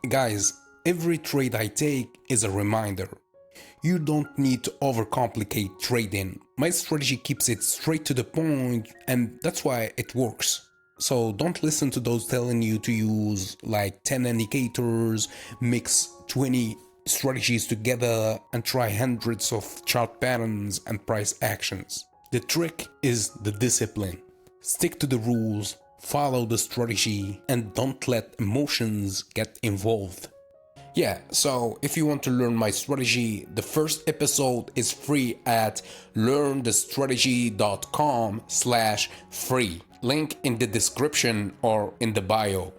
Guys, every trade I take is a reminder. You don't need to overcomplicate trading. My strategy keeps it straight to the point, and that's why it works. So don't listen to those telling you to use like 10 indicators, mix 20 strategies together, and try hundreds of chart patterns and price actions. The trick is the discipline. Stick to the rules, follow the strategy, and don't let emotions get involved. Yeah, so if you want to learn my strategy, the first episode is free at learnthestrategy.com/free. Link in the description or in the bio.